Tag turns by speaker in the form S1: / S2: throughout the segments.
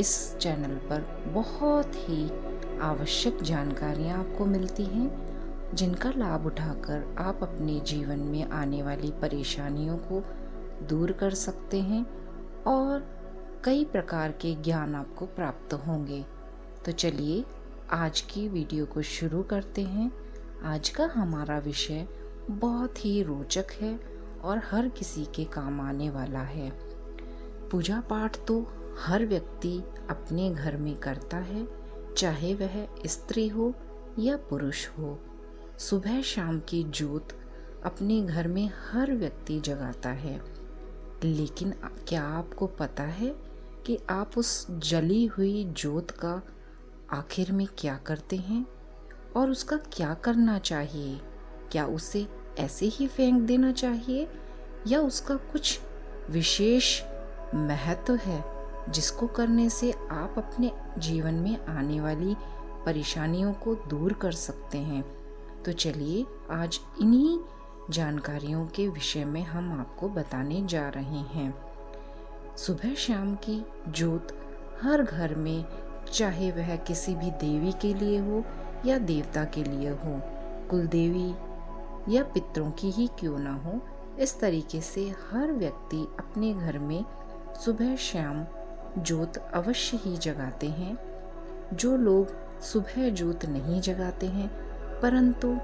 S1: इस चैनल पर बहुत ही आवश्यक जानकारियाँ आपको मिलती हैं, जिनका लाभ उठाकर आप अपने जीवन में आने वाली परेशानियों को दूर कर सकते हैं और कई प्रकार के ज्ञान आपको प्राप्त होंगे। तो चलिए आज की वीडियो को शुरू करते हैं। आज का हमारा विषय बहुत ही रोचक है और हर किसी के काम आने वाला है। पूजा पाठ तो हर व्यक्ति अपने घर में करता है, चाहे वह स्त्री हो या पुरुष हो। सुबह शाम की ज्योत अपने घर में हर व्यक्ति जगाता है, लेकिन क्या आपको पता है कि आप उस जली हुई ज्योत का आखिर में क्या करते हैं और उसका क्या करना चाहिए? क्या उसे ऐसे ही फेंक देना चाहिए या उसका कुछ विशेष महत्व है जिसको करने से आप अपने जीवन में आने वाली परेशानियों को दूर कर सकते हैं? तो चलिए आज इन्हीं जानकारियों के विषय में हम आपको बताने जा रहे हैं। सुबह शाम की ज्योत हर घर में, चाहे वह किसी भी देवी के लिए हो या देवता के लिए हो, कुलदेवी या पितरों की ही क्यों ना हो, इस तरीके से हर व्यक्ति अपने घर में सुबह शाम ज्योत अवश्य ही जगाते हैं। जो लोग सुबह ज्योत नहीं जगाते हैं, परंतु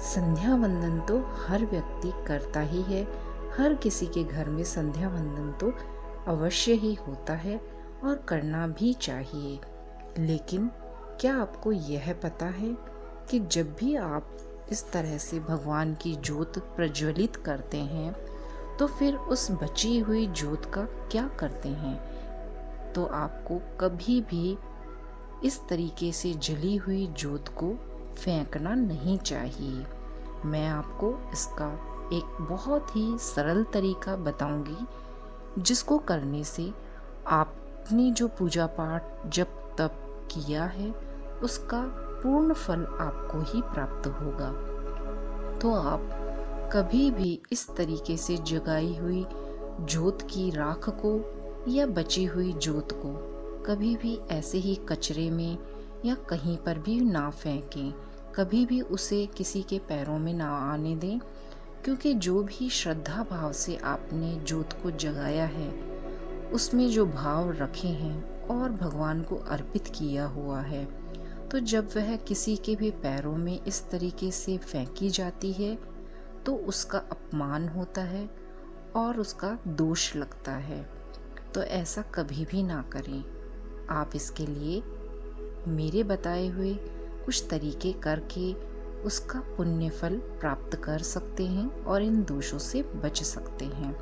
S1: संध्या वंदन तो हर व्यक्ति करता ही है। हर किसी के घर में संध्या वंदन तो अवश्य ही होता है और करना भी चाहिए। लेकिन क्या आपको यह पता है कि जब भी आप इस तरह से भगवान की ज्योत प्रज्वलित करते हैं तो फिर उस बची हुई ज्योत का क्या करते हैं? तो आपको कभी भी इस तरीके से जली हुई ज्योत को फेंकना नहीं चाहिए। मैं आपको इसका एक बहुत ही सरल तरीका बताऊंगी, जिसको करने से आपने जो पूजा पाठ जब तब किया है उसका पूर्ण फल आपको ही प्राप्त होगा। तो आप कभी भी इस तरीके से जगाई हुई ज्योत की राख को या बची हुई ज्योत को कभी भी ऐसे ही कचरे में या कहीं पर भी ना फेंकें। कभी भी उसे किसी के पैरों में ना आने दें, क्योंकि जो भी श्रद्धा भाव से आपने ज्योत को जगाया है उसमें जो भाव रखे हैं और भगवान को अर्पित किया हुआ है, तो जब वह किसी के भी पैरों में इस तरीके से फेंकी जाती है तो उसका अपमान होता है और उसका दोष लगता है। तो ऐसा कभी भी ना करें। आप इसके लिए मेरे बताए हुए कुछ तरीके करके उसका पुण्य फल प्राप्त कर सकते हैं और इन दोषों से बच सकते हैं।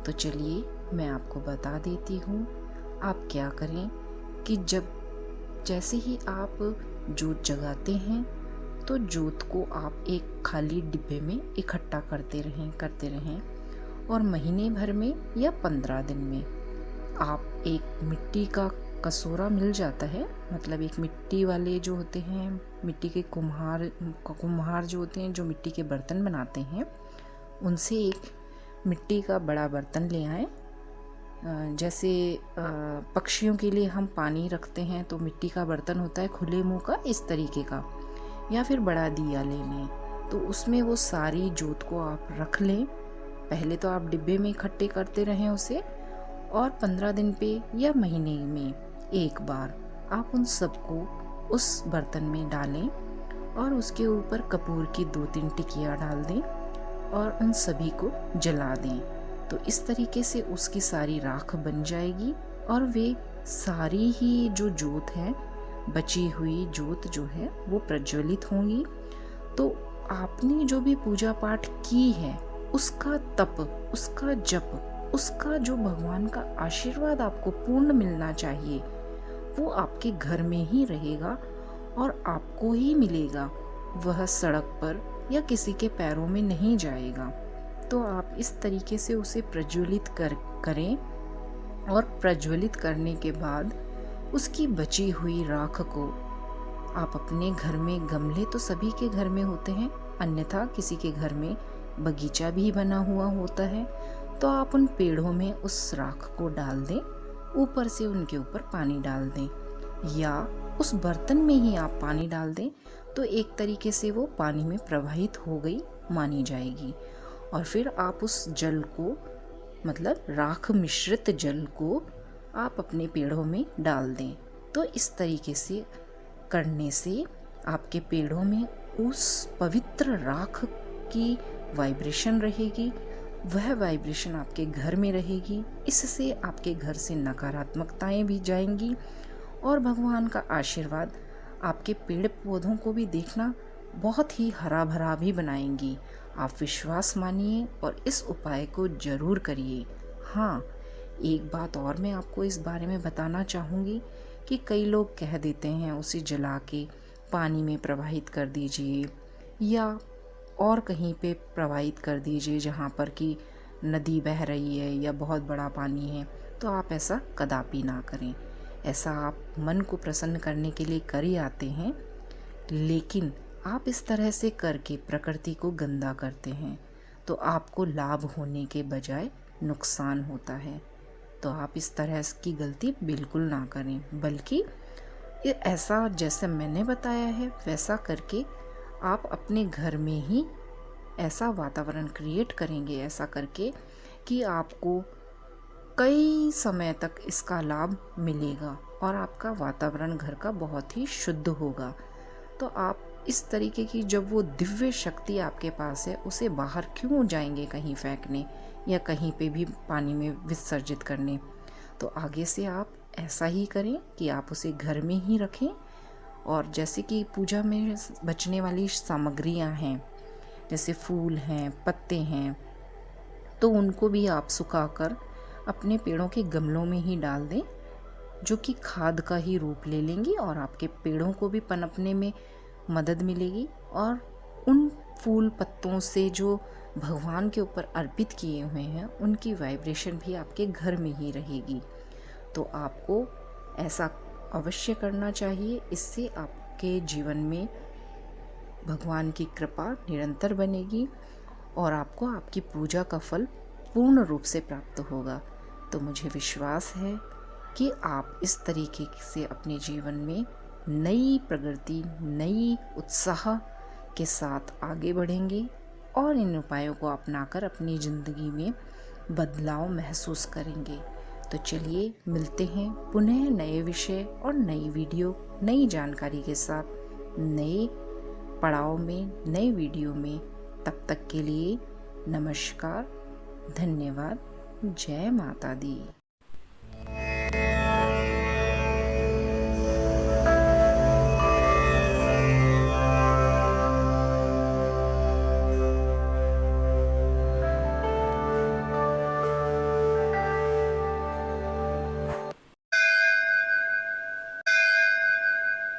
S1: तो चलिए मैं आपको बता देती हूँ आप क्या करें कि जैसे ही आप ज्योत जगाते हैं तो ज्योत को आप एक खाली डिब्बे में इकट्ठा करते रहें और महीने भर में या 15 दिन में आप एक मिट्टी का कसूरा मिल जाता है, मतलब एक मिट्टी वाले जो होते हैं, मिट्टी के कुम्हार जो होते हैं, जो मिट्टी के बर्तन बनाते हैं, उनसे एक मिट्टी का बड़ा बर्तन ले आएं। जैसे पक्षियों के लिए हम पानी रखते हैं तो मिट्टी का बर्तन होता है खुले मुंह का, इस तरीके का, या फिर बड़ा दिया ले लें। तो उसमें वो सारी ज्योत को आप रख लें। पहले तो आप डिब्बे में इकट्ठे करते रहें उसे, और 15 दिन पे या महीने में एक बार आप उन सबको उस बर्तन में डालें और उसके ऊपर कपूर की 2-3 टिकिया डाल दें और उन सभी को जला दें। तो इस तरीके से उसकी सारी राख बन जाएगी और वे सारी ही जो ज्योत है, बची हुई ज्योत जो है, वो प्रज्वलित होंगी। तो आपने जो भी पूजा पाठ की है उसका तप, उसका जप, उसका जो भगवान का आशीर्वाद आपको पूर्ण मिलना चाहिए वो आपके घर में ही रहेगा और आपको ही मिलेगा। वह सड़क पर या किसी के पैरों में नहीं जाएगा। तो आप इस तरीके से उसे प्रज्वलित करें और प्रज्वलित करने के बाद उसकी बची हुई राख को आप अपने घर में, गमले तो सभी के घर में होते हैं, अन्यथा किसी के घर में बगीचा भी बना हुआ होता है, तो आप उन पेड़ों में उस राख को डाल दें ऊपर से उनके ऊपर पानी डाल दें, या उस बर्तन में ही आप पानी डाल दें तो एक तरीके से वो पानी में प्रवाहित हो गई मानी जाएगी। और फिर आप उस जल को, मतलब राख मिश्रित जल को, आप अपने पेड़ों में डाल दें। तो इस तरीके से करने से आपके पेड़ों में उस पवित्र राख की वाइब्रेशन रहेगी, वह वाइब्रेशन आपके घर में रहेगी। इससे आपके घर से नकारात्मकताएं भी जाएंगी और भगवान का आशीर्वाद आपके पेड़ पौधों को भी देखना बहुत ही हरा भरा भी बनाएंगी। आप विश्वास मानिए और इस उपाय को ज़रूर करिए। हाँ, एक बात और मैं आपको इस बारे में बताना चाहूँगी कि कई लोग कह देते हैं उसे जला के पानी में प्रवाहित कर दीजिए या और कहीं पे प्रवाहित कर दीजिए जहाँ पर कि नदी बह रही है या बहुत बड़ा पानी है। तो आप ऐसा कदापि ना करें। ऐसा आप मन को प्रसन्न करने के लिए कर ही आते हैं, लेकिन आप इस तरह से करके प्रकृति को गंदा करते हैं तो आपको लाभ होने के बजाय नुकसान होता है। तो आप इस तरह की गलती बिल्कुल ना करें, बल्कि ये ऐसा जैसे मैंने बताया है वैसा करके आप अपने घर में ही ऐसा वातावरण क्रिएट करेंगे, ऐसा करके कि आपको कई समय तक इसका लाभ मिलेगा और आपका वातावरण घर का बहुत ही शुद्ध होगा। तो आप इस तरीके की जब वो दिव्य शक्ति आपके पास है, उसे बाहर क्यों जाएंगे कहीं फेंकने या कहीं पे भी पानी में विसर्जित करने। तो आगे से आप ऐसा ही करें कि आप उसे घर में ही रखें। और जैसे कि पूजा में बचने वाली सामग्रियां हैं, जैसे फूल हैं, पत्ते हैं, तो उनको भी आप सुखाकर अपने पेड़ों के गमलों में ही डाल दें, जो कि खाद का ही रूप ले लेंगी और आपके पेड़ों को भी पनपने में मदद मिलेगी। और उन फूल पत्तों से जो भगवान के ऊपर अर्पित किए हुए हैं उनकी वाइब्रेशन भी आपके घर में ही रहेगी। तो आपको ऐसा अवश्य करना चाहिए। इससे आपके जीवन में भगवान की कृपा निरंतर बनेगी और आपको आपकी पूजा का फल पूर्ण रूप से प्राप्त होगा। तो मुझे विश्वास है कि आप इस तरीके से अपने जीवन में नई प्रगति, नई उत्साह के साथ आगे बढ़ेंगे और इन उपायों को अपनाकर अपनी ज़िंदगी में बदलाव महसूस करेंगे। तो चलिए मिलते हैं पुनः नए विषय और नई वीडियो, नई जानकारी के साथ, नए पड़ाव में, नए वीडियो में। तब तक के लिए नमस्कार, धन्यवाद, जय माता दी।